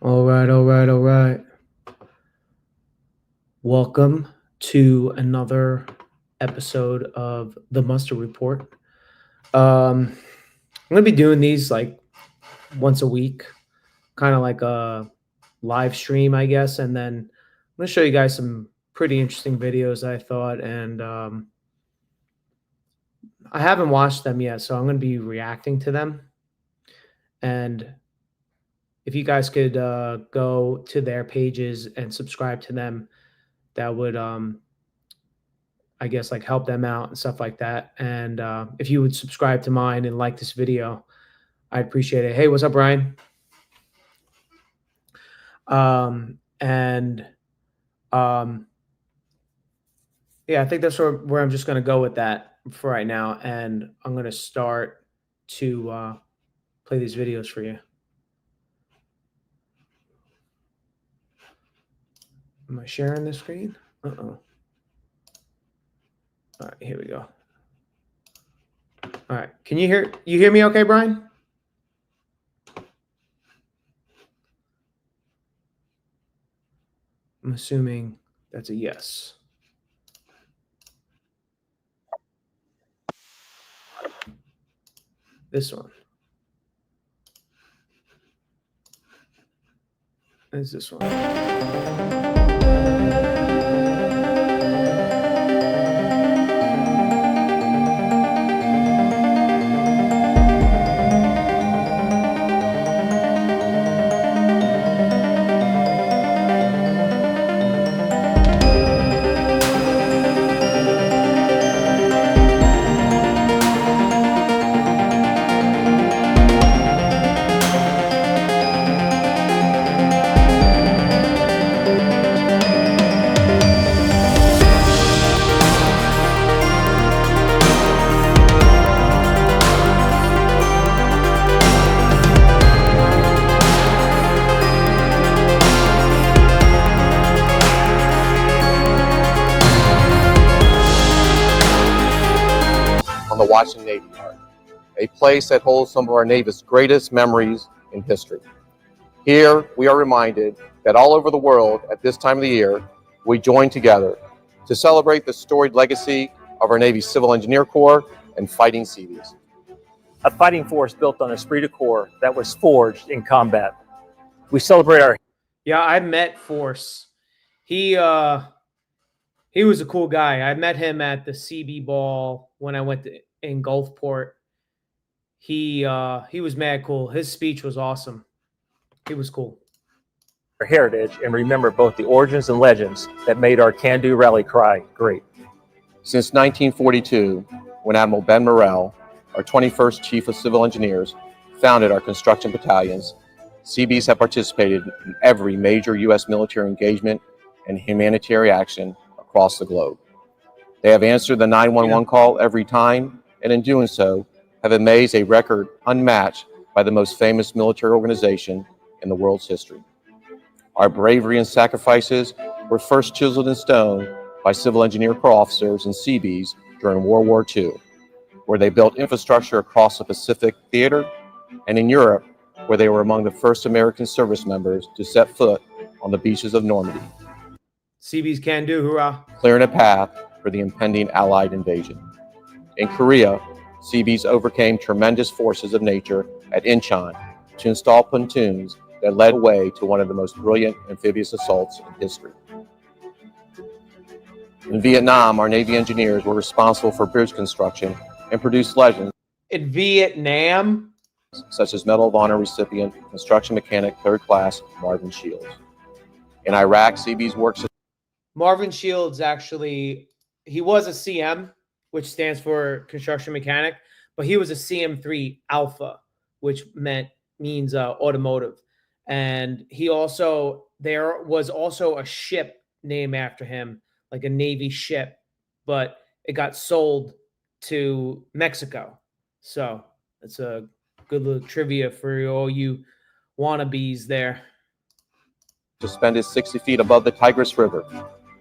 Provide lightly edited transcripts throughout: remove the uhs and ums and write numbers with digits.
All right, all right, all right. Welcome to another episode of the Mustard Report. I'm gonna be doing these like once a week, kind of like a live stream, I guess, and then I'm gonna show you guys some pretty interesting videos I thought, and I haven't watched them yet, so I'm gonna be reacting to them. And if you guys could go to their pages and subscribe to them, that would I guess like help them out and stuff like that. And if you would subscribe to mine and like this video, I'd appreciate it. Hey, what's up, Brian? And yeah, I think that's where I'm just gonna go with that for right now, and I'm gonna start to play these videos for you. Am I sharing the screen? Uh-oh. All right, here we go. All right, can you hear me okay, Brian? I'm assuming that's a yes. This one. Is this one. The Washington Navy Yard, a place that holds some of our Navy's greatest memories in history. Here, we are reminded that all over the world at this time of the year, we join together to celebrate the storied legacy of our Navy's Civil Engineer Corps and fighting Seabees. A fighting force built on esprit de corps that was forged in combat. We celebrate our... Yeah, I met Force. He was a cool guy. I met him at the Seabee ball when I went in Gulfport. He was mad cool. His speech was awesome. He was cool. Our heritage and remember both the origins and legends that made our can-do rally cry great. Since 1942, when Admiral Ben Morrell, our 21st Chief of Civil Engineers, founded our construction battalions, Seabees have participated in every major U.S. military engagement and humanitarian action across the globe. They have answered the 911 call every time, and in doing so, have amazed a record unmatched by the most famous military organization in the world's history. Our bravery and sacrifices were first chiseled in stone by Civil Engineer Corps officers and Seabees during World War II, where they built infrastructure across the Pacific Theater, and in Europe, where they were among the first American service members to set foot on the beaches of Normandy. Seabees can do, hoorah. Clearing a path for the impending Allied invasion. In Korea, Seabees overcame tremendous forces of nature at Incheon to install pontoons that led the way to one of the most brilliant amphibious assaults in history. In Vietnam, our Navy engineers were responsible for bridge construction and produced legends In Vietnam? such as Medal of Honor recipient, construction mechanic 3rd class Marvin Shields. In Iraq, Seabees works. Marvin Shields actually, he was a CM, which stands for construction mechanic, but he was a CM3 Alpha, which means automotive. And there was also a ship named after him, like a Navy ship, but it got sold to Mexico. So it's a good little trivia for all you wannabes there. Suspended 60 feet above the Tigris River,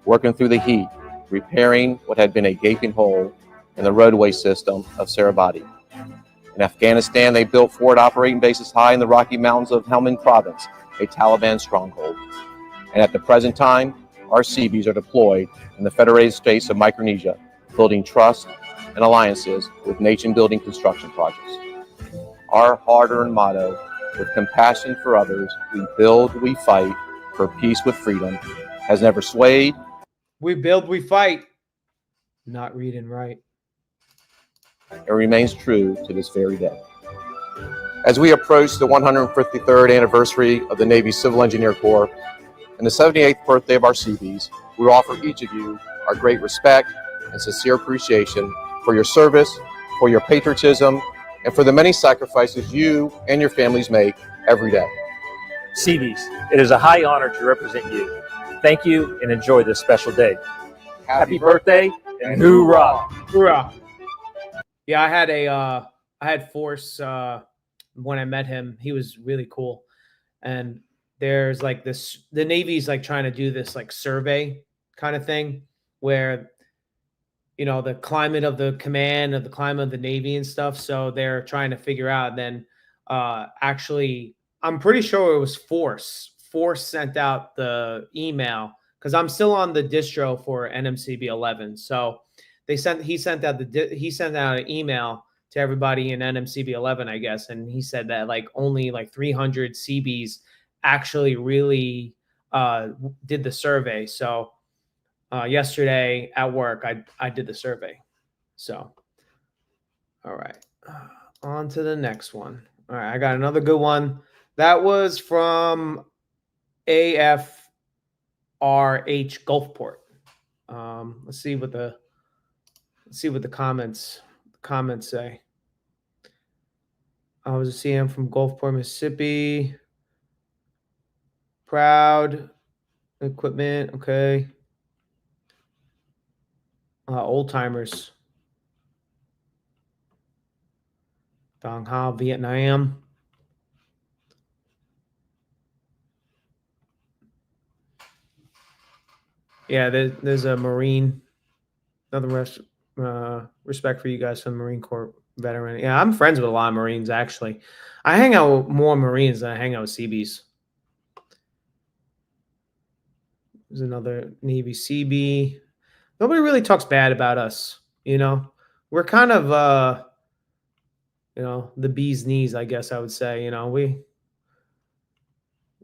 working through the heat, repairing what had been a gaping hole in the roadway system of Seabee. In Afghanistan, they built forward operating bases high in the Rocky Mountains of Helmand Province a Taliban stronghold. And at the present time, our Seabees are deployed in the Federated States of Micronesia, building trust and alliances with nation-building construction projects. Our hard-earned motto, with compassion for others, we build, we fight for peace with freedom, has never swayed. We build, we fight. Not read and write. And remains true to this very day. As we approach the 153rd anniversary of the Navy Civil Engineer Corps and the 78th birthday of our Seabees, we offer each of you our great respect and sincere appreciation for your service, for your patriotism, and for the many sacrifices you and your families make every day. Seabees, it is a high honor to represent you. Thank you and enjoy this special day. Happy birthday and hoorah! Hoorah! Yeah, I had Force when I met him. He was really cool, and there's like this. The Navy's like trying to do this like survey kind of thing where, you know, the climate of the command, of the climate of the Navy and stuff. So they're trying to figure out. Then actually, I'm pretty sure it was Force. Force sent out the email because I'm still on the distro for NMCB 11. So he sent out an email to everybody in NMCB 11, I guess, and he said that like only like 300 Seabees actually really did the survey. So yesterday at work, I did the survey. So, all right, on to the next one. All right, I got another good one. That was from AFRH Gulfport. Let's see what the comments say. I was a CM from Gulfport, Mississippi. Proud equipment. Okay. Old timers. Dong Ha, Vietnam. Yeah, there's a Marine. Another respect for you guys from the Marine Corps veteran. Yeah, I'm friends with a lot of Marines, actually. I hang out with more Marines than I hang out with Seabees. There's another Navy Seabee. Nobody really talks bad about us, you know. We're kind of, you know, the bee's knees, I guess I would say. You know,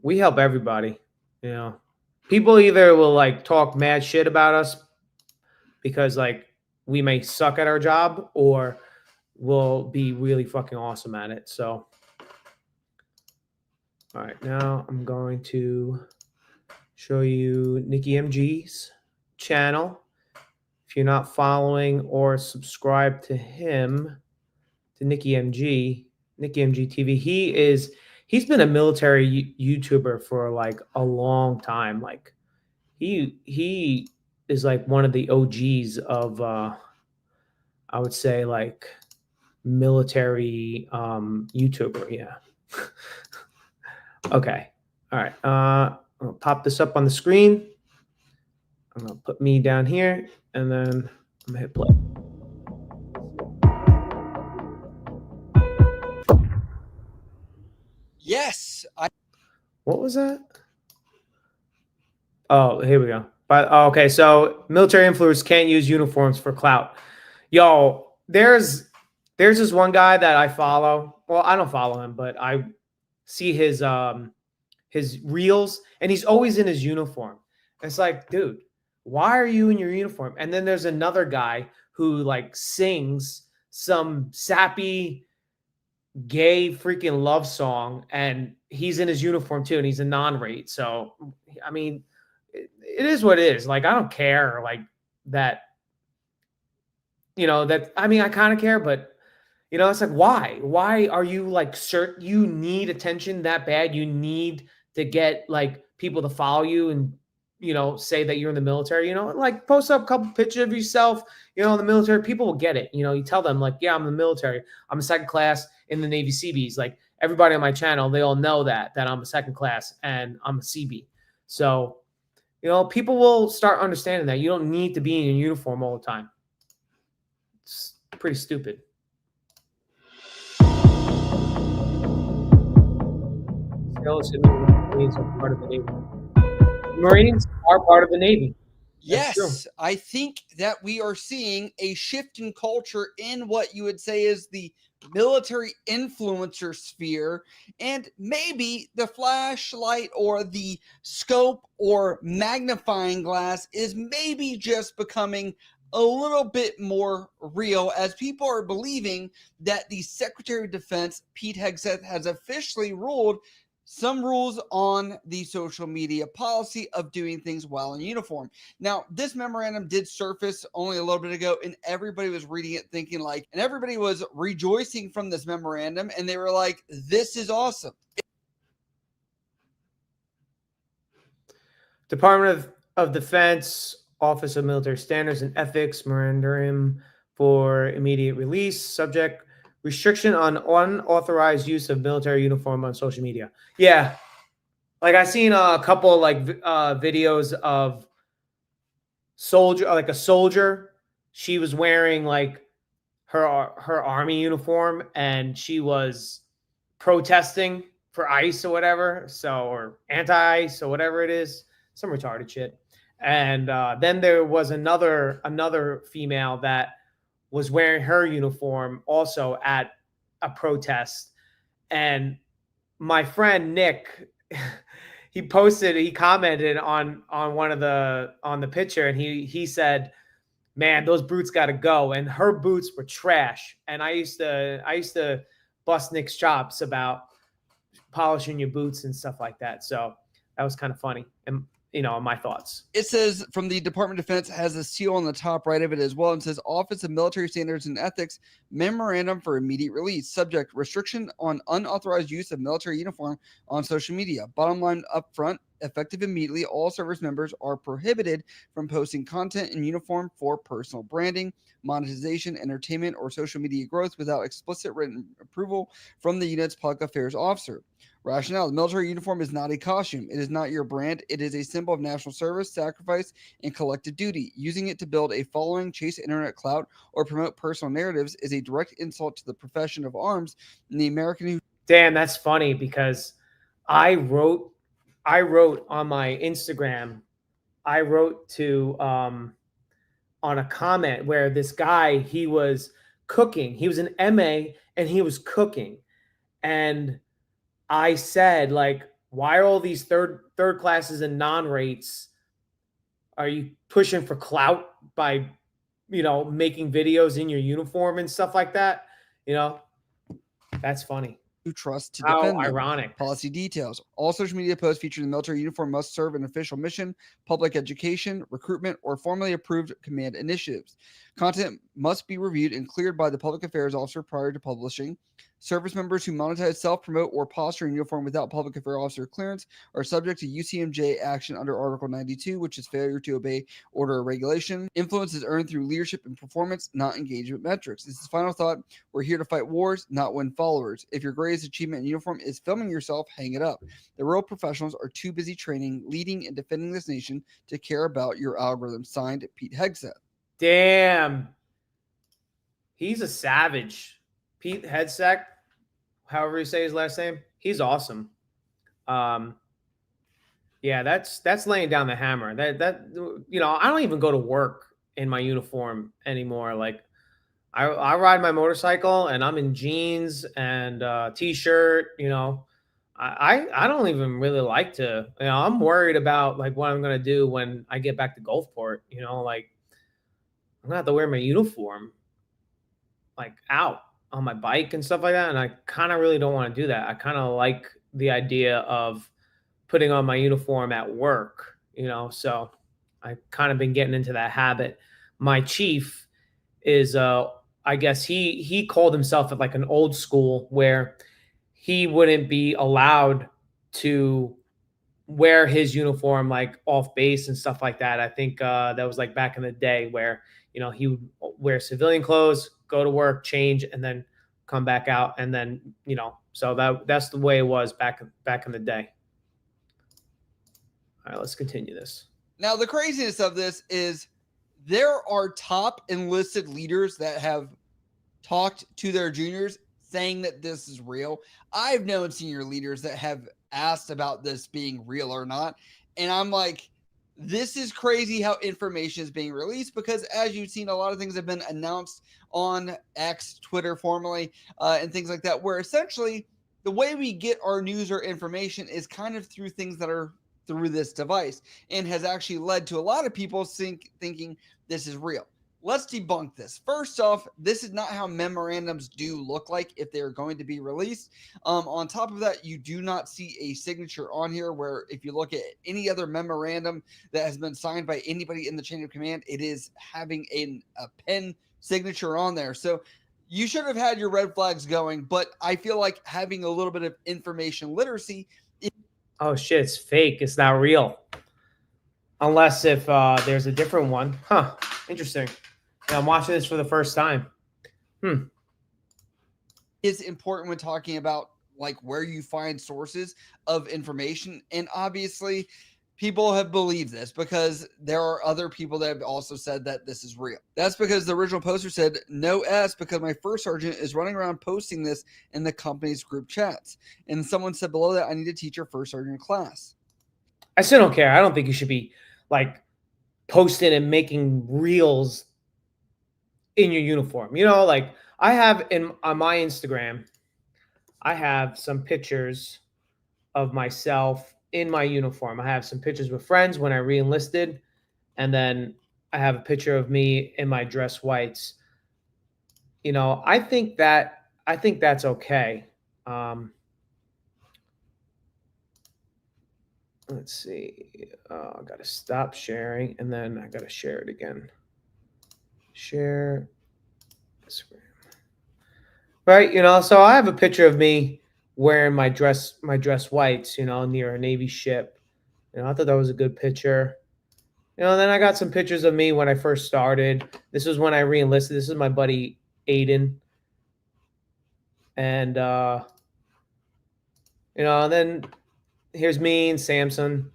we help everybody, you know. People either will like talk mad shit about us because like we may suck at our job, or we'll be really fucking awesome at it. So, all right, now I'm going to show you Nikki MG's channel. If you're not following or subscribed to him, to Nikki MG TV, he's been a military YouTuber for like a long time. Like he is like one of the OGs of I would say like military YouTuber. Yeah. Okay. All right. I'll pop this up on the screen. I'm gonna put me down here, and then I'm gonna hit play. Yes. What was that? Oh, here we go. But okay, so military influencers can't use uniforms for clout. Yo, there's this one guy that I follow. Well, I don't follow him, but I see his reels, and he's always in his uniform. It's like, dude, why are you in your uniform? And then there's another guy who like sings some sappy gay freaking love song, and he's in his uniform too, and he's a non-rate. So I mean, it is what it is. Like, I don't care like that, you know, that, I mean, I kind of care, but you know, it's like, why are you like, you need attention that bad? You need to get like people to follow you and, you know, say that you're in the military, you know, like post up a couple pictures of yourself, you know, in the military. People will get it. You know, you tell them like, yeah, I'm in the military. I'm a second class in the Navy Seabees. Like everybody on my channel, they all know that I'm a second class and I'm a Seabee. So, you know, people will start understanding that you don't need to be in your uniform all the time. It's pretty stupid. illustrates Marines are part of the Navy. Marines are part of the Navy. That's true. Yes, I think that we are seeing a shift in culture in what you would say is the military influencer sphere, and maybe the flashlight or the scope or magnifying glass is maybe just becoming a little bit more real as people are believing that the Secretary of Defense, Pete Hegseth, has officially ruled some rules on the social media policy of doing things while in uniform. Now, this memorandum did surface only a little bit ago, and everybody was reading it thinking like, and everybody was rejoicing from this memorandum, and they were like, this is awesome. Department of Defense, Office of Military Standards and Ethics, memorandum for immediate release. Subject: restriction on unauthorized use of military uniform on social media. Yeah, like I seen a couple like videos of a soldier. She was wearing like her army uniform, and she was protesting for ICE or whatever, or anti-ICE or whatever it is, some retarded shit. And then there was another female that was wearing her uniform also at a protest. And my friend Nick, he commented on the picture, and he said, man, those boots got to go. And her boots were trash. And I used to bust Nick's chops about polishing your boots and stuff like that. So that was kind of funny. And my thoughts. It says from the Department of Defense, has a seal on the top right of it as well, and says Office of Military Standards and Ethics, memorandum for immediate release. Subject: restriction on unauthorized use of military uniform on social media. Bottom line up front, effective immediately, all service members are prohibited from posting content in uniform for personal branding, monetization, entertainment, or social media growth without explicit written approval from the unit's public affairs officer. Rationale: the military uniform is not a costume. It is not your brand. It is a symbol of national service, sacrifice, and collective duty. Using it to build a following, chase internet clout, or promote personal narratives is a direct insult to the profession of arms and the American who... Damn, that's funny, because I wrote on my Instagram, I wrote to on a comment where this guy, he was cooking. He was an MA and he was cooking. And I said, like, why are all these third classes and non-rates? Are you pushing for clout by, making videos in your uniform and stuff like that? That's funny. Who trust to How defend them. ironic. Policy details. All social media posts featuring the military uniform must serve an official mission, public education, recruitment, or formally approved command initiatives. Content must be reviewed and cleared by the public affairs officer prior to publishing. Service members who monetize, self-promote, or posture in uniform without public affairs officer clearance are subject to UCMJ action under Article 92, which is failure to obey order or regulation. Influence is earned through leadership and performance, not engagement metrics. This is final thought. We're here to fight wars, not win followers. If your greatest achievement in uniform is filming yourself, hang it up. The real professionals are too busy training, leading, and defending this nation to care about your algorithm. Signed, Pete Hegseth. Damn. He's a savage. Pete Hegseth, however you say his last name, he's awesome. Yeah, that's laying down the hammer. That I don't even go to work in my uniform anymore. Like, I ride my motorcycle and I'm in jeans and t-shirt. I don't even really like to. I'm worried about like what I'm gonna do when I get back to Gulfport. Like, I'm gonna have to wear my uniform like out on my bike and stuff like that. And I kind of really don't want to do that. I kind of like the idea of putting on my uniform at work, so I kind of been getting into that habit. My chief is, I guess he called himself at like an old school where he wouldn't be allowed to wear his uniform like off base and stuff like that. I think that was like back in the day where, he would wear civilian clothes, go to work, change, and then come back out. And then, so that's the way it was back in the day. All right, let's continue this. Now, the craziness of this is there are top enlisted leaders that have talked to their juniors saying that this is real. I've known senior leaders that have asked about this being real or not. And I'm like, this is crazy how information is being released, because as you've seen, a lot of things have been announced on X, Twitter formerly, and things like that, where essentially the way we get our news or information is kind of through things that are through this device, and has actually led to a lot of people thinking this is real. Let's debunk this. First off, this is not how memorandums do look like if they're going to be released. On top of that, you do not see a signature on here, where if you look at any other memorandum that has been signed by anybody in the chain of command, it is having a pen signature on there. So you should have had your red flags going, but I feel like having a little bit of information literacy. Oh shit, it's fake. It's not real. Unless if there's a different one. Huh. Interesting. Yeah, I'm watching this for the first time. Is important when talking about like where you find sources of information. And obviously people have believed this because there are other people that have also said that this is real. That's because the original poster said no S, because my first sergeant is running around posting this in the company's group chats. And someone said below that, I need to teach your first sergeant class. I still don't care. I don't think you should be like posting and making reels in your uniform. You know, like I have on my Instagram, I have some pictures of myself in my uniform. I have some pictures with friends when I re-enlisted, and then I have a picture of me in my dress whites. You know, I think that's okay. Let's see. I got to stop sharing, and then I got to share it again. Share Instagram. Right, you know, so I have a picture of me wearing my dress whites, you know, near a Navy ship. You know, I thought that was a good picture. You know, then I got some pictures of me when I first started. This was when I re-enlisted. This is my buddy Aiden. And you know, then here's me and Samson,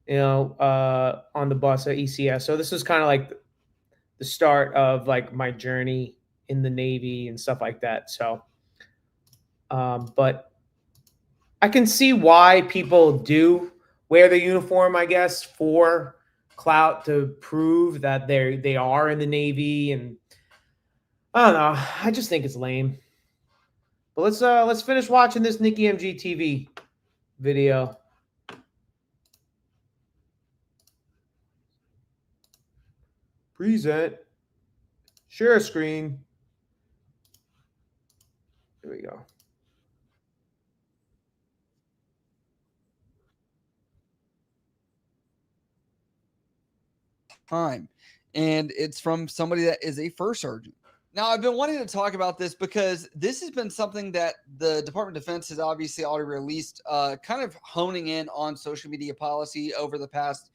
you know, on the bus at ECS. So this was kind of like the start of like my journey in the Navy and stuff like that. So but I can see why people do wear the uniform, I guess, for clout, to prove that they are in the Navy. And I don't know. I just think it's lame. But let's finish watching this Nikki MG TV video. Present. Share screen. Here we go. Time. And it's from somebody that is a first sergeant. Now, I've been wanting to talk about this because this has been something that the Department of Defense has obviously already released, kind of honing in on social media policy over the past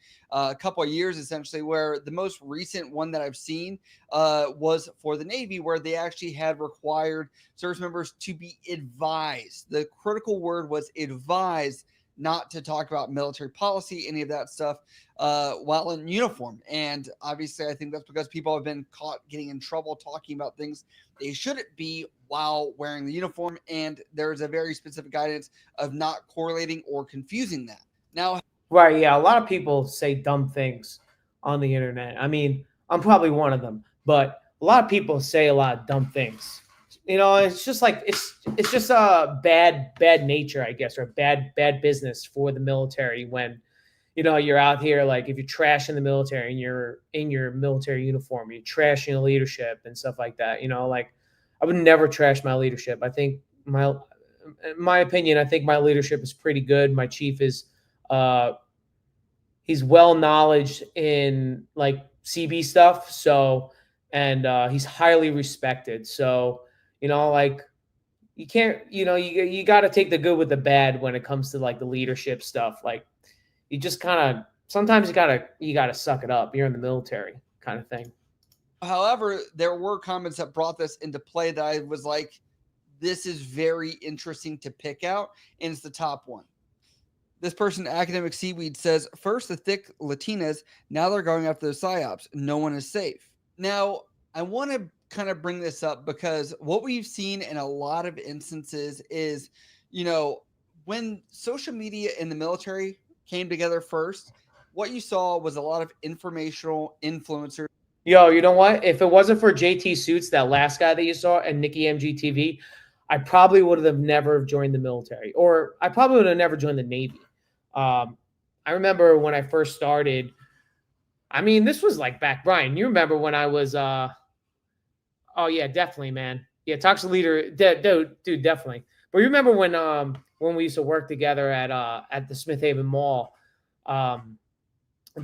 couple of years, essentially, where the most recent one that I've seen was for the Navy, where they actually had required service members to be advised. The critical word was advised not to talk about military policy, any of that stuff, while in uniform. And obviously, I think that's because people have been caught getting in trouble talking about things they shouldn't be while wearing the uniform. And there's a very specific guidance of not correlating or confusing that. Now, right, yeah, a lot of people say dumb things on the internet. I mean, I'm probably one of them, but a lot of people say a lot of dumb things. You know, it's just like it's just a bad nature, I guess, or bad business for the military when, you know, you're out here, like if you're trashing the military and you're in your military uniform, you're trashing the leadership and stuff like that. You know, like I would never trash my leadership. I think in my opinion, I think my leadership is pretty good. My chief is he's well knowledged in like Seabee stuff, so and he's highly respected. So, you know, like you can't, you know, you got to take the good with the bad when it comes to like the leadership stuff. Like you just kind of sometimes you gotta suck it up. You're in the military, kind of thing. however, there were comments that brought this into play that I was like, this is very interesting to pick out, and it's the top one. This person, Academic Seaweed, says, first the thick Latinas, now they're going after the PSYOPs. No one is safe. Now, I want to kind of bring this up because what we've seen in a lot of instances is, you know, when social media and the military came together first, what you saw was a lot of informational influencers. Yo, you know what? If it wasn't for JT Suits, that last guy that you saw, and Nikki MGTV, I probably would have never joined the military, or I probably would have never joined the Navy. I remember when I first started. I mean, this was like back, Brian. You remember when I was? Oh yeah, definitely, man. Yeah, toxic leader, dude, definitely. But you remember when we used to work together at the Smith Haven Mall?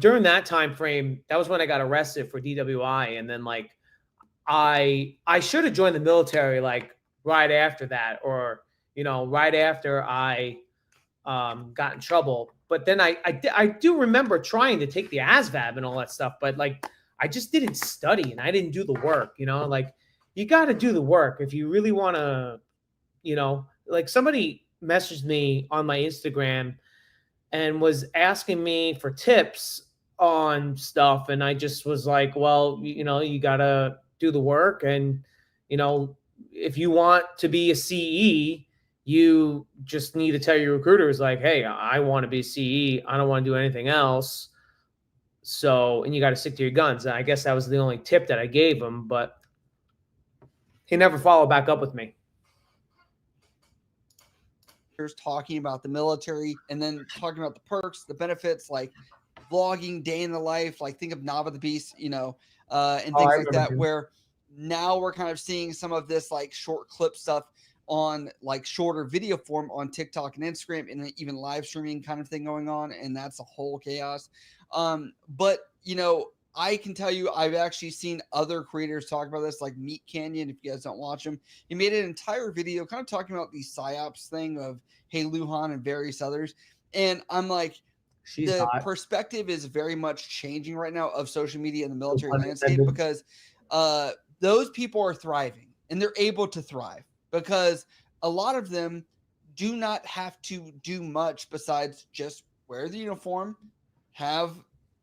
During that time frame, that was when I got arrested for DWI, and then like I should have joined the military like right after that, or right after I got in trouble. But then I do remember trying to take the ASVAB and all that stuff, but like I just didn't study and I didn't do the work. Like you got to do the work if you really want to. Like somebody messaged me on my Instagram and was asking me for tips on stuff, and I just was like, well, you got to do the work, and if you want to be a CE, you just need to tell your recruiters like, hey, I want to be a CE, I don't want to do anything else. So, and you got to stick to your guns. And I guess that was the only tip that I gave him, but he never followed back up with me. Talking about the military and then talking about the perks, the benefits, like vlogging day in the life, like think of Knob of the Beast, and things like that, where now we're kind of seeing some of this like short clip stuff on like shorter video form on TikTok and Instagram, and even live streaming kind of thing going on. And that's a whole chaos. But I can tell you, I've actually seen other creators talk about this, like Meat Canyon. If you guys don't watch him, he made an entire video kind of talking about the PSYOPs thing of Hey Luhan and various others. And I'm like, the perspective is very much changing right now of social media and the military landscape, because those people are thriving and they're able to thrive because a lot of them do not have to do much besides just wear the uniform, have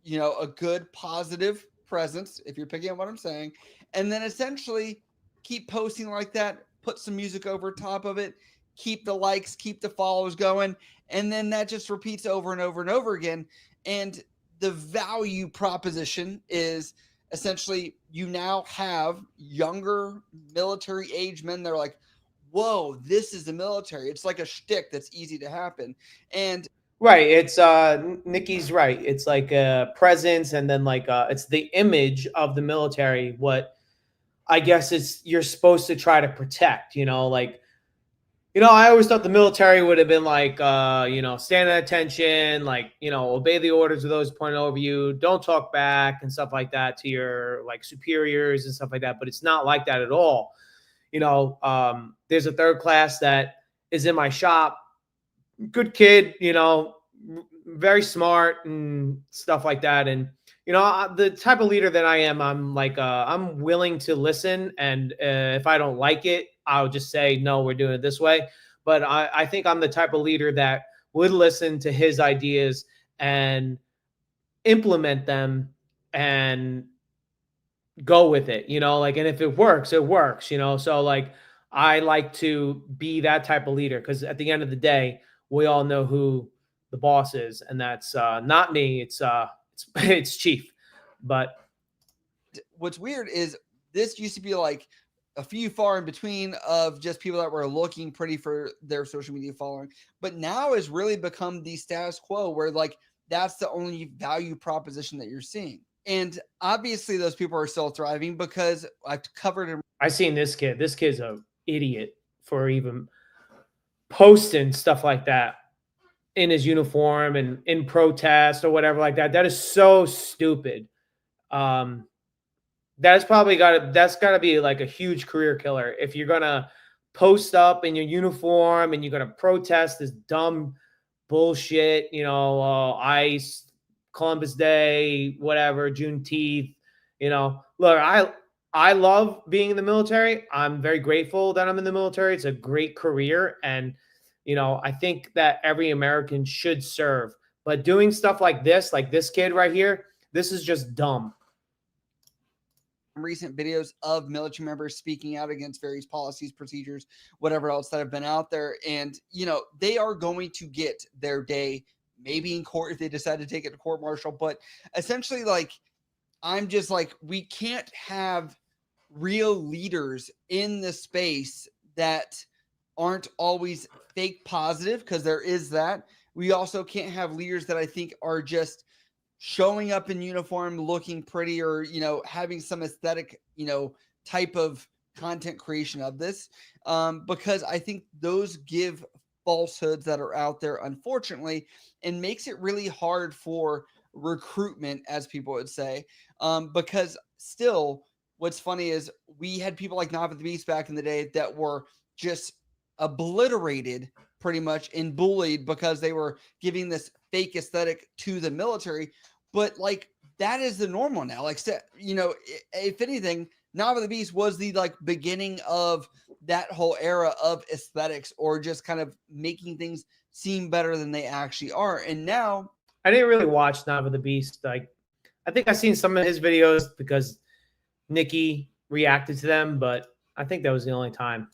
a good positive presence, if you're picking up what I'm saying, and then essentially keep posting like that, put some music over top of it, keep the likes, keep the follows going, and then that just repeats over and over and over again. And the value proposition is essentially you now have younger military age men that are like, whoa, this is the military. It's like a shtick that's easy to happen. And right. It's Nikki's right. It's like a presence, and then like it's the image of the military. What I guess you're supposed to try to protect. I always thought the military would have been like, stand at attention, like, obey the orders of those pointing over you, don't talk back and stuff like that to your like superiors and stuff like that. But it's not like that at all. There's a third class that is in my shop. Good kid, very smart and stuff like that. And, the type of leader that I am, I'm like, I'm willing to listen. And if I don't like it, I'll just say, no, we're doing it this way. But I think I'm the type of leader that would listen to his ideas and implement them and go with it, and if it works, it works, so like, I like to be that type of leader, because at the end of the day, we all know who the boss is, and that's not me. It's Chief. But what's weird is this used to be like a few far in between of just people that were looking pretty for their social media following, but now has really become the status quo where like that's the only value proposition that you're seeing. And obviously those people are still thriving because I've covered him. I seen this kid. This kid's an idiot for even posting stuff like that in his uniform and in protest or whatever like that. That is so stupid. That's got to be like a huge career killer. If you're going to post up in your uniform and you're going to protest this dumb bullshit, ICE, Columbus Day, whatever, Juneteenth, look, I love being in the military. I'm very grateful that I'm in the military. It's a great career. And, I think that every American should serve. But doing stuff like this kid right here, this is just dumb. recent videos of military members speaking out against various policies, procedures, whatever else that have been out there. And, you know, they are going to get their day, maybe in court if they decide to take it to court martial. But essentially, like, I'm just like, we can't have real leaders in the space that aren't always fake positive, because there is that. We also can't have leaders that I think are just showing up in uniform, looking pretty, or, you know, having some aesthetic, you know, type of content creation of this, because I think those give falsehoods that are out there, unfortunately, and makes it really hard for recruitment, as people would say, because still, what's funny is we had people like Nava the Beast back in the day that were just obliterated pretty much and bullied because they were giving this fake aesthetic to the military. But like, that is the normal now. Like, you know, if anything, Nava the Beast was the like beginning of that whole era of aesthetics, or just kind of making things seem better than they actually are. And now, I didn't really watch Nava the Beast. Like, I think I've seen some of his videos because Nikki reacted to them, but I think that was the only time.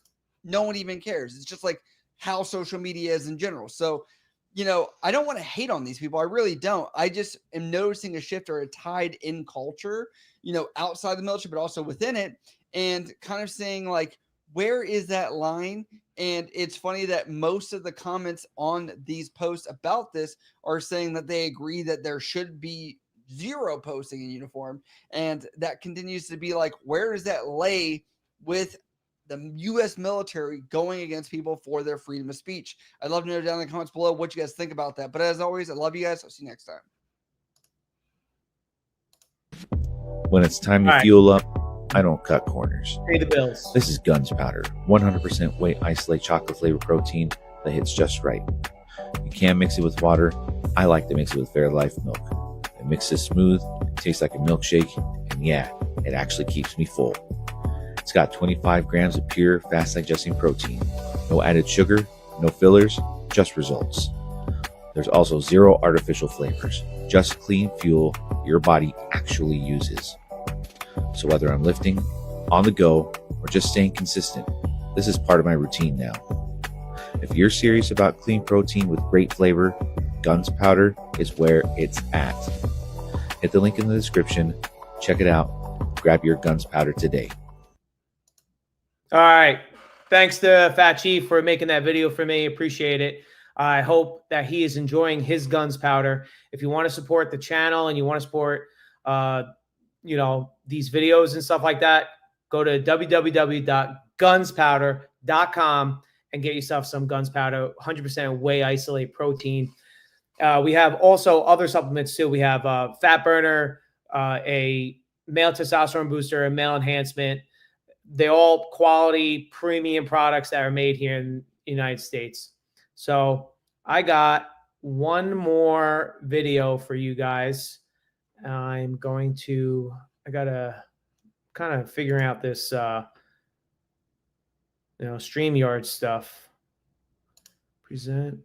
No one even cares. It's just like how social media is in general. So, you know, I don't want to hate on these people. I really don't. I just am noticing a shift or a tide in culture, you know, outside the military, but also within it, and kind of saying like, where is that line? And it's funny that most of the comments on these posts about this are saying that they agree that there should be zero posting in uniform. And that continues to be like, where does that lay with the U.S. military going against people for their freedom of speech? I'd love to know down in the comments below what you guys think about that. But as always, I love you guys. I'll see you next time. When it's time to All right. fuel up, I don't cut corners. Pay the bills. This is Guns Powder, 100% whey isolate chocolate flavor protein that hits just right. You can mix it with water. I like to mix it with Fairlife milk. It mixes smooth, it tastes like a milkshake, and yeah, it actually keeps me full. It's got 25 grams of pure, fast-digesting protein. No added sugar, no fillers, just results. There's also 0 artificial flavors, just clean fuel your body actually uses. So whether I'm lifting, on the go, or just staying consistent, this is part of my routine now. If you're serious about clean protein with great flavor, Guns Powder is where it's at. Hit the link in the description, check it out, grab your Guns Powder today. All right. Thanks to Fat Chief for making that video for me. Appreciate it. I hope that he is enjoying his Guns Powder. If you want to support the channel and you want to support, you know, these videos and stuff like that, go to www.gunspowder.com and get yourself some Guns Powder, 100% whey isolate protein. We have also other supplements too. We have Fat Burner, a male testosterone booster, a male enhancement. They're all quality premium products that are made here in the United States. So I got one more video for you guys. I gotta kind of figuring out this, you know, StreamYard stuff. Present.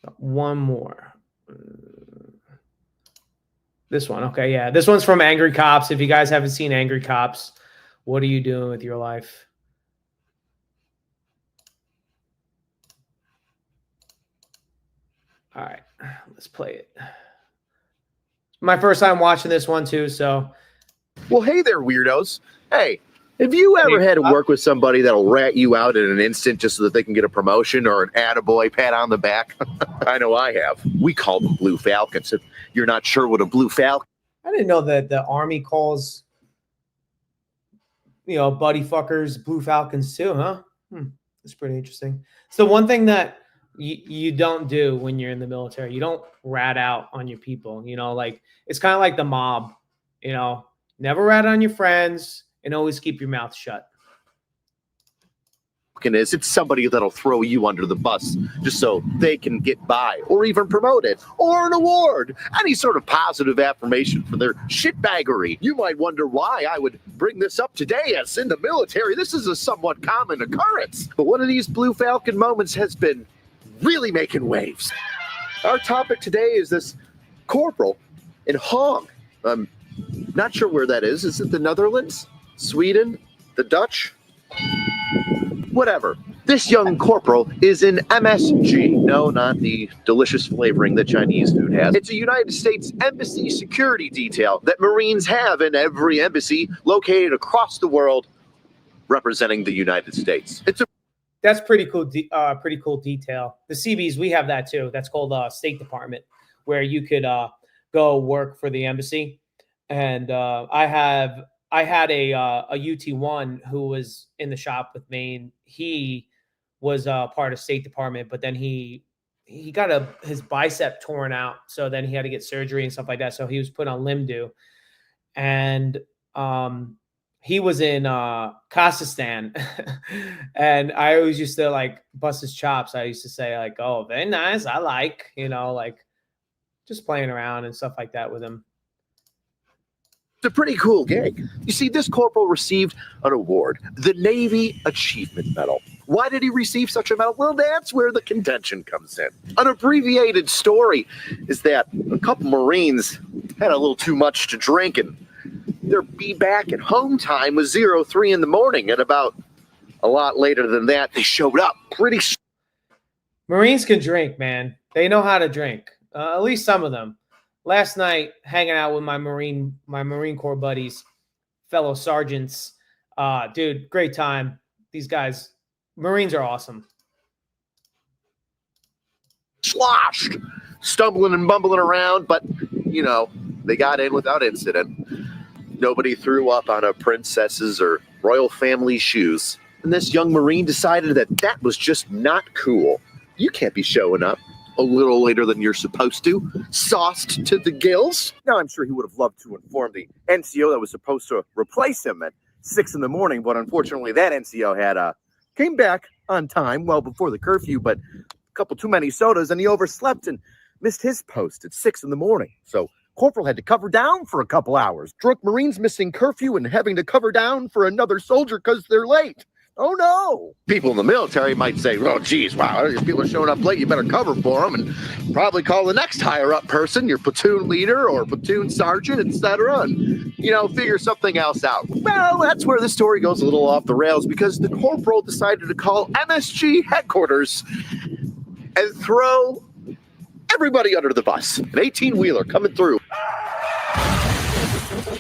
Got one more. This one. Okay. Yeah. This one's from Angry Cops. If you guys haven't seen Angry Cops, what are you doing with your life? All right, let's play it. My first time watching this one too, so. Well, hey there, weirdos. Hey, have you ever had to work with somebody that'll rat you out in an instant just so that they can get a promotion or an attaboy pat on the back? I know I have. We call them Blue Falcons. If you're not sure what a Blue Falcon... I didn't know that the Army calls, you know, buddy fuckers Blue Falcons too, huh? That's pretty interesting. So one thing that you don't do when you're in the military, you don't rat out on your people, you know, like it's kind of like the mob, you know, never rat on your friends and always keep your mouth shut. is. It's somebody that'll throw you under the bus just so they can get by or even promoted or an award, any sort of positive affirmation for their shitbaggery. You might wonder why I would bring this up today, as in the military this is a somewhat common occurrence. But one of these Blue Falcon moments has been really making waves. Our topic today is this corporal in Hong. Not Not sure where that is. Is it the Netherlands? Sweden? The Dutch? Whatever. This young corporal is in MSG. No, not the delicious flavoring that Chinese food has. It's a United States Embassy security detail that Marines have in every embassy located across the world representing the United States. That's pretty cool. Pretty cool detail. The Seabees, we have that too. That's called State Department, where you could go work for the embassy. And I had a UT1 who was in the shop with me. And he was part of State Department, but then he got his bicep torn out, so then he had to get surgery and stuff like that. So he was put on limb-do, and he was in Kazakhstan, and I always used to like bust his chops. I used to say like, "Oh, very nice. I like," like just playing around and stuff like that with him. It's a pretty cool gig. You see, this corporal received an award, the Navy Achievement Medal. Why did he receive such a medal? Well, that's where the contention comes in. An abbreviated story is that a couple Marines had a little too much to drink, and their be back at home time was 03 in the morning. And about a lot later than that, they showed up Marines can drink, man. They know how to drink. At least some of them. Last night, hanging out with my Marine Corps buddies, fellow sergeants, dude, great time. These guys, Marines are awesome. sloshed, stumbling and bumbling around, but, they got in without incident. Nobody threw up on a princess's or royal family shoes. And this young Marine decided that was just not cool. You can't be showing up a little later than you're supposed to, sauced to the gills. Now, I'm sure he would have loved to inform the NCO that was supposed to replace him at 6 in the morning, but unfortunately that NCO came back on time, well before the curfew, but a couple too many sodas, and he overslept and missed his post at 6 in the morning. So Corporal had to cover down for a couple hours. Drunk Marines missing curfew and having to cover down for another soldier because they're late. Oh, no. People in the military might say, oh, geez, wow, if people are showing up late, you better cover for them, and probably call the next higher-up person, your platoon leader or platoon sergeant, etc., and, figure something else out. Well, that's where the story goes a little off the rails, because the corporal decided to call MSG headquarters and throw everybody under the bus. An 18-wheeler coming through.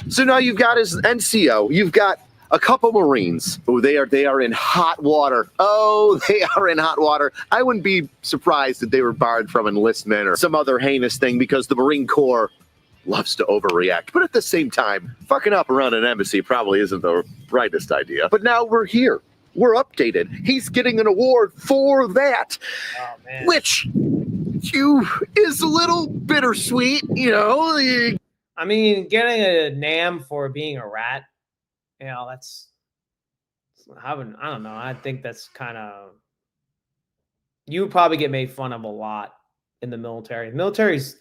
So now you've got his NCO, you've got a couple Marines. Oh, they are in hot water. Oh, they are in hot water. I wouldn't be surprised if they were barred from enlistment or some other heinous thing, because the Marine Corps loves to overreact. But at the same time, fucking up around an embassy probably isn't the brightest idea. But now we're here. We're updated. He's getting an award for that. Oh, man. Which is a little bittersweet, I mean, getting a NAM for being a rat, that's, I don't know. I think that's kind of, you would probably get made fun of a lot in the military. The military's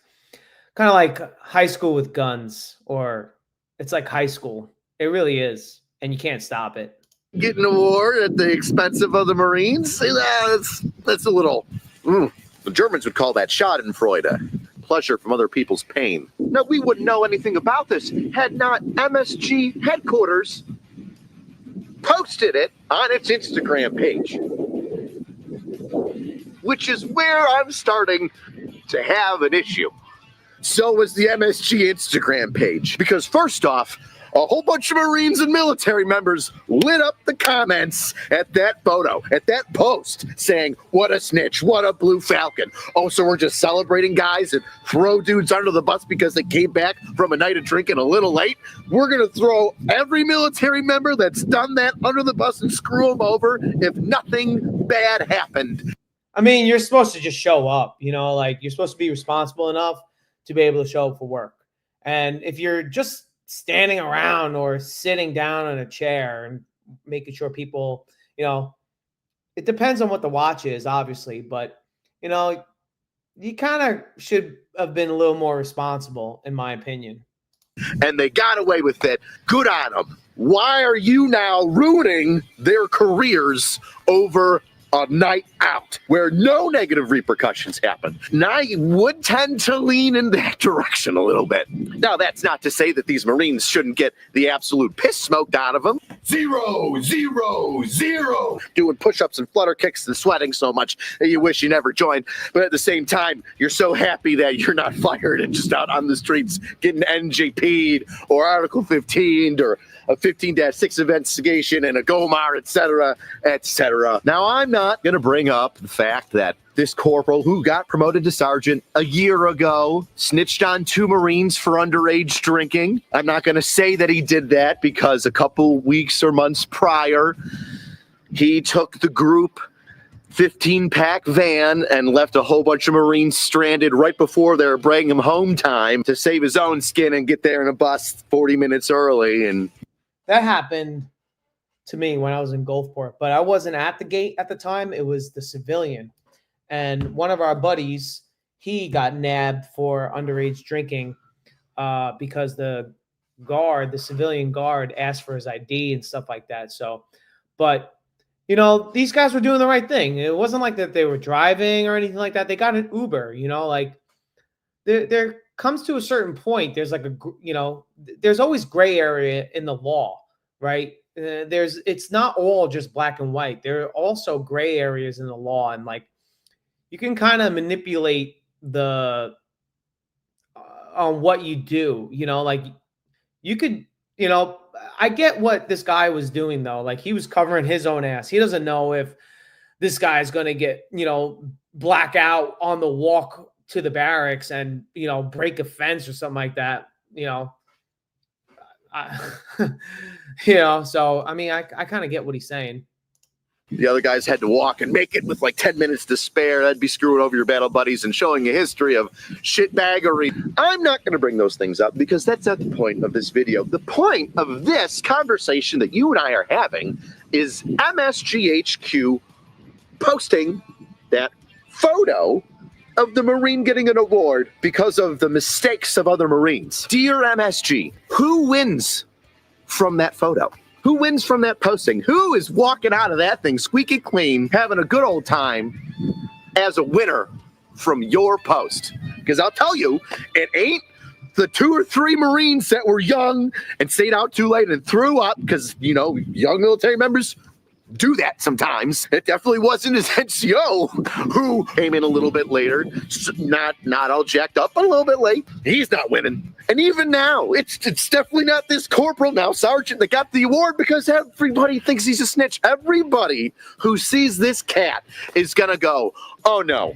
kind of like high school with guns, or it's like high school. It really is. And you can't stop it. Getting an award at the expense of other Marines? That's a little, the Germans would call that Schadenfreude. Pleasure from other people's pain. Now, we wouldn't know anything about this had not MSG headquarters posted it on its Instagram page, which is where I'm starting to have an issue. So was the MSG Instagram page, because first off, a whole bunch of Marines and military members lit up the comments at that photo, at that post, saying, what a snitch, what a blue falcon. Oh, so we're just celebrating guys and throw dudes under the bus because they came back from a night of drinking a little late? We're going to throw every military member that's done that under the bus and screw them over if nothing bad happened. I mean, you're supposed to just show up, like you're supposed to be responsible enough to be able to show up for work. And if you're just standing around or sitting down in a chair and making sure people, it depends on what the watch is, obviously, but, you kind of should have been a little more responsible, in my opinion. And they got away with it. Good on them. Why are you now ruining their careers over a night out where no negative repercussions happen. And I would tend to lean in that direction a little bit. Now, that's not to say that these Marines shouldn't get the absolute piss smoked out of them. 0, 0, 0. Doing push-ups and flutter kicks and sweating so much that you wish you never joined. But at the same time, you're so happy that you're not fired and just out on the streets getting NJP'd or Article 15 or a 15-6 investigation and a GOMAR, etc., etc. Now, I'm not going to bring up the fact that this corporal who got promoted to sergeant a year ago snitched on 2 Marines for underage drinking. I'm not going to say that he did that because a couple weeks or months prior, he took the group 15-pack van and left a whole bunch of Marines stranded right before they were bringing him home time to save his own skin and get there in a bus 40 minutes early. And that happened to me when I was in Gulfport, but I wasn't at the gate at the time. It was the civilian. And one of our buddies, he got nabbed for underage drinking because the civilian guard asked for his ID and stuff like that. So, but you know, these guys were doing the right thing. It wasn't like that they were driving or anything like that. They got an Uber, you know, like there comes to a certain point. There's like there's always gray area in the law, right? It's not all just black and white. There are also gray areas in the law, and like you can kind of manipulate the on what you do, you know, like you could, you know, I get what this guy was doing though. Like he was covering his own ass. He doesn't know if this guy is going to get, you know, black out on the walk to the barracks and, you know, break a fence or something like that, you know. You know, so I mean, I kind of get what he's saying. the other guys had to walk and make it with like 10 minutes to spare. That'd be screwing over your battle buddies and showing a history of shitbaggery. I'm not going to bring those things up because that's not the point of this video. The point of this conversation that you and I are having is MSGHQ posting that photo of the Marine getting an award because of the mistakes of other Marines. Dear MSG, who wins from that photo? Who wins from that posting? Who is walking out of that thing squeaky clean, having a good old time as a winner from your post? Because I'll tell you, it ain't the 2 or 3 Marines that were young and stayed out too late and threw up, because, you know, young military members do that sometimes. It definitely wasn't his NCO who came in a little bit later, not all jacked up, but a little bit late. He's not winning. And even now, it's definitely not this corporal, now sergeant, that got the award, because everybody thinks he's a snitch. Everybody who sees this cat is gonna go, oh no,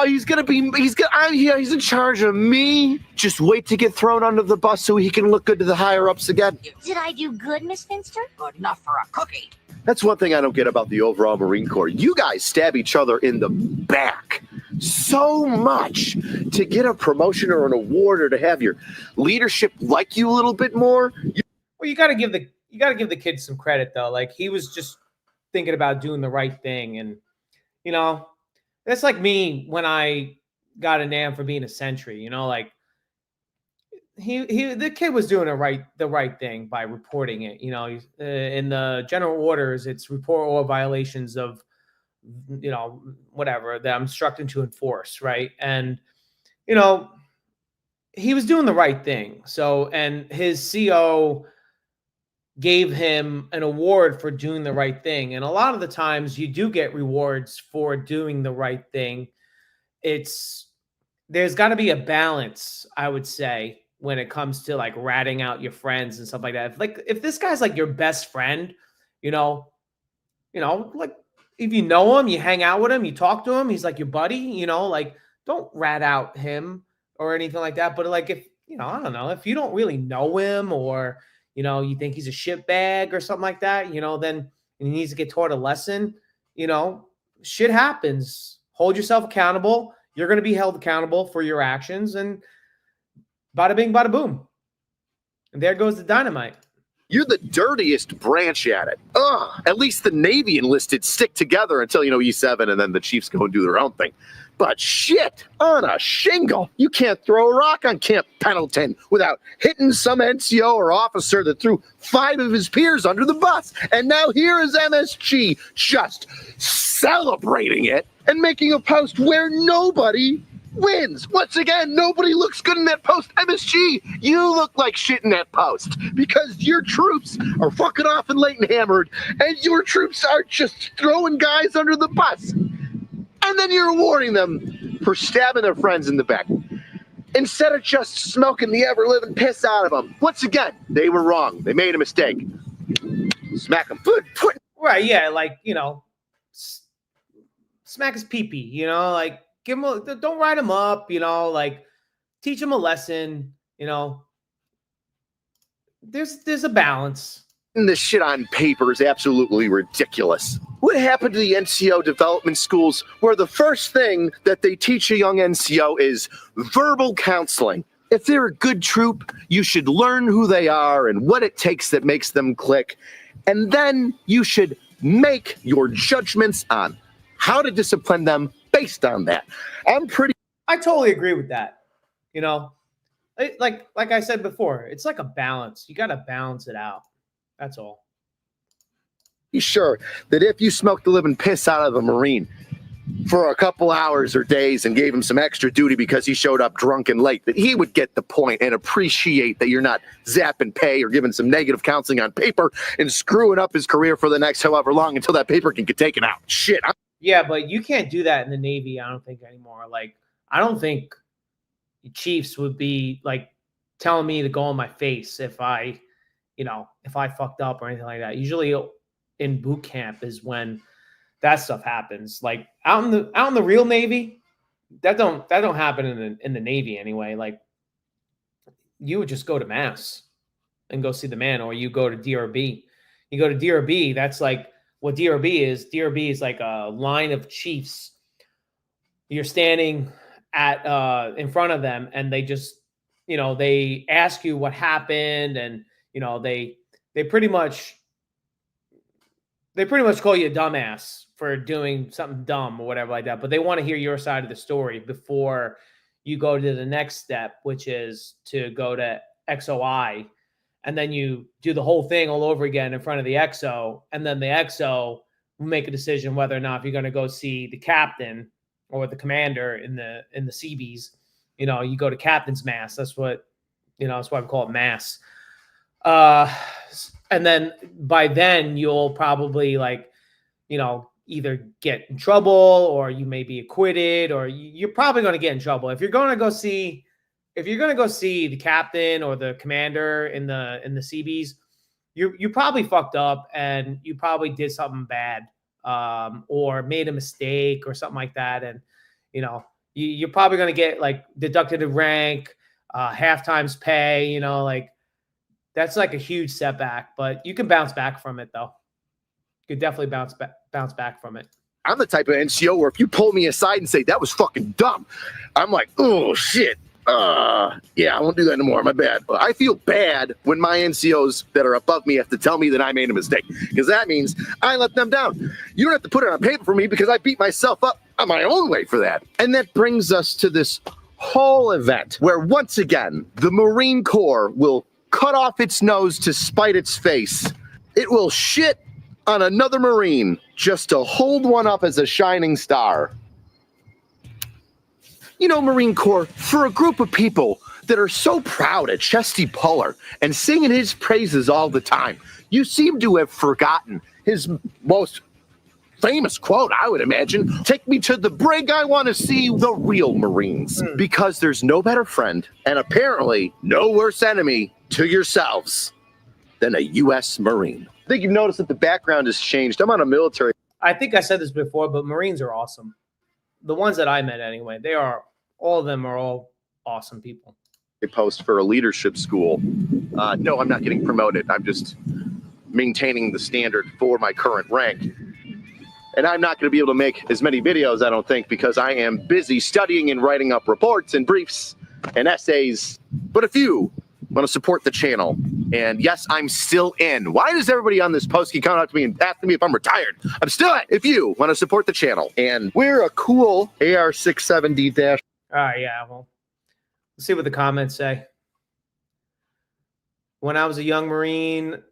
he's in charge of me. Just wait to get thrown under the bus so he can look good to the higher ups again. Did I do good, Miss Finster? Good enough for a cookie. That's one thing I don't get about the overall Marine Corps. You guys stab each other in the back so much to get a promotion or an award or to have your leadership like you a little bit more. Well, you got to give the kid some credit though. Like he was just thinking about doing the right thing, and you know, that's like me when I got a NAM for being a sentry. You know, like the kid was doing the right thing by reporting it. You know, in the general orders, it's report all violations of, you know, whatever that I'm instructed to enforce, right? And you know, he was doing the right thing. So, and his CO gave him an award for doing the right thing. And a lot of the times you do get rewards for doing the right thing. There's got to be a balance, I would say, when it comes to like ratting out your friends and stuff like that. If this guy's like your best friend, you know, like if you know him, you hang out with him, you talk to him, he's like your buddy, you know, like don't rat out him or anything like that. But like if, you know, I don't know, if you don't really know him, or you know, you think he's a shitbag or something like that, you know, then he needs to get taught a lesson. You know, shit happens. Hold yourself accountable. You're going to be held accountable for your actions, and bada bing, bada boom. And there goes the dynamite. You're the dirtiest branch at it. Ugh. At least the Navy enlisted stick together until, E7 and then the Chiefs go and do their own thing. But shit, on a shingle, you can't throw a rock on Camp Pendleton without hitting some NCO or officer that threw 5 of his peers under the bus. And now here is MSG just celebrating it and making a post where nobody wins. Once again, nobody looks good in that post. MSG, you look like shit in that post because your troops are fucking off and late and hammered, and your troops are just throwing guys under the bus. And then you're rewarding them for stabbing their friends in the back instead of just smoking the ever-living piss out of them. Once again, they were wrong. They made a mistake. Smack them. Right, yeah, like, smack his pee-pee, like, give him don't write him up, like, teach him a lesson, There's a balance. This shit on paper is absolutely ridiculous. What happened to the NCO development schools where the first thing that they teach a young NCO is verbal counseling? If they're a good troop, you should learn who they are and what it takes that makes them click. And then you should make your judgments on how to discipline them based on that. I totally agree with that. Like I said before, it's like a balance. You got to balance it out. That's all. Be sure that if you smoked the living piss out of a Marine for a couple hours or days and gave him some extra duty because he showed up drunk and late, that he would get the point and appreciate that you're not zapping pay or giving some negative counseling on paper and screwing up his career for the next however long until that paper can get taken out. Shit. Yeah, but you can't do that in the Navy, I don't think, anymore. Like, I don't think Chiefs would be, like, telling me to go on my face if I fucked up or anything like that. Usually in boot camp is when that stuff happens. Like out in the real Navy, that don't happen in the Navy anyway. Like you would just go to mass and go see the man, or you go to DRB. You go to DRB, that's like what DRB is. DRB is like a line of chiefs. You're standing at in front of them, and they just, they ask you what happened, and they pretty much call you a dumbass for doing something dumb or whatever like that. But they want to hear your side of the story before you go to the next step, which is to go to XOI. And then you do the whole thing all over again in front of the XO. And then the XO will make a decision whether or not you're going to go see the captain or the commander in the Seabees. You go to captain's mass. That's what, that's why we call it mass. And then by then you'll probably either get in trouble or you may be acquitted, or you're probably going to get in trouble. If you're going to go see the captain or the commander in the Seabees, you probably fucked up and you probably did something bad, or made a mistake or something like that. And, you're probably going to get like deducted a rank, half times pay, that's like a huge setback, but you can bounce back from it though. You could definitely bounce back from it. I'm the type of NCO where if you pull me aside and say that was fucking dumb, I'm like, oh shit. Yeah, I won't do that anymore. My bad. I feel bad when my NCOs that are above me have to tell me that I made a mistake, because that means I let them down. You don't have to put it on paper for me because I beat myself up on my own way for that. And that brings us to this whole event where once again, the Marine Corps will cut off its nose to spite its face. It will shit on another Marine just to hold one up as a shining star. Marine Corps, for a group of people that are so proud of Chesty Puller and singing his praises all the time, you seem to have forgotten his most famous quote, I would imagine. Take me to the brig, I want to see the real Marines. Because there's no better friend, and apparently no worse enemy to yourselves than a U.S. Marine. I think you've noticed that the background has changed. I'm on a military. I think I said this before, but Marines are awesome. The ones that I met anyway, all of them are all awesome people. A post for a leadership school. No, I'm not getting promoted. I'm just maintaining the standard for my current rank. And I'm not going to be able to make as many videos, I don't think, because I am busy studying and writing up reports and briefs and essays. But if you want to support the channel, And yes, I'm still in. Why does everybody on this post keep coming up to me and asking me if I'm retired? I'm still in. If you want to support the channel and wear a cool AR-670 dash. All right, yeah, well, let's see what the comments say. When I was a young Marine,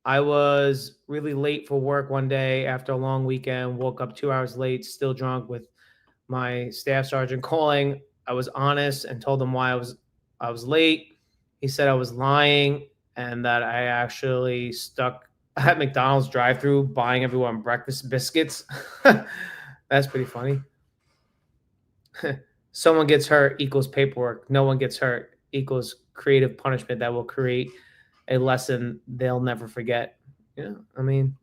I was really late for work one day after a long weekend, woke up 2 hours late, still drunk, with my staff sergeant calling. I was honest and told him why I was late. He said I was lying and that I actually stuck at McDonald's drive-thru buying everyone breakfast biscuits. That's pretty funny. Someone gets hurt equals paperwork. No one gets hurt equals creative punishment that will create a lesson they'll never forget. Yeah, I mean,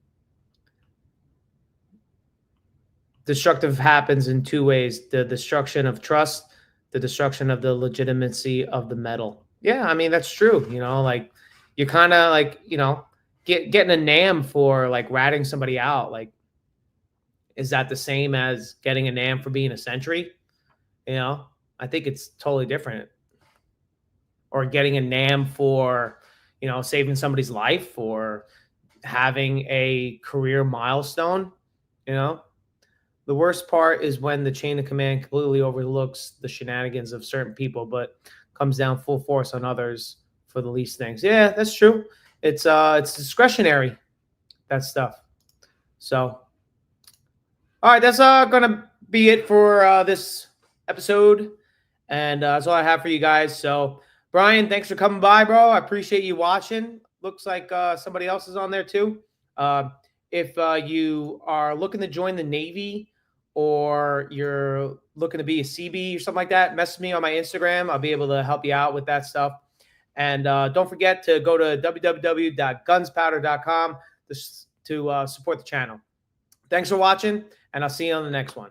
destructive happens in two ways: the destruction of trust, the destruction of the legitimacy of the medal. Yeah, I mean, that's true. You know, like you're kind of like, you know, getting a NAM for like ratting somebody out. Like, is that the same as getting a NAM for being a sentry? You know, I think it's totally different. Or getting a NAM for, you know, saving somebody's life or having a career milestone. You know, the worst part is when the chain of command completely overlooks the shenanigans of certain people, but comes down full force on others for the least things. Yeah, that's true. It's discretionary, that stuff. So, all right, that's gonna be it for this episode, and that's all I have for you guys. So, Brian, thanks for coming by, bro. I appreciate you watching. Looks like somebody else is on there too. If you are looking to join the Navy or you're looking to be a Seabee or something like that, message me on my Instagram. I'll be able to help you out with that stuff. And don't forget to go to www.gunspowder.com to support the channel. Thanks for watching, and I'll see you on the next one.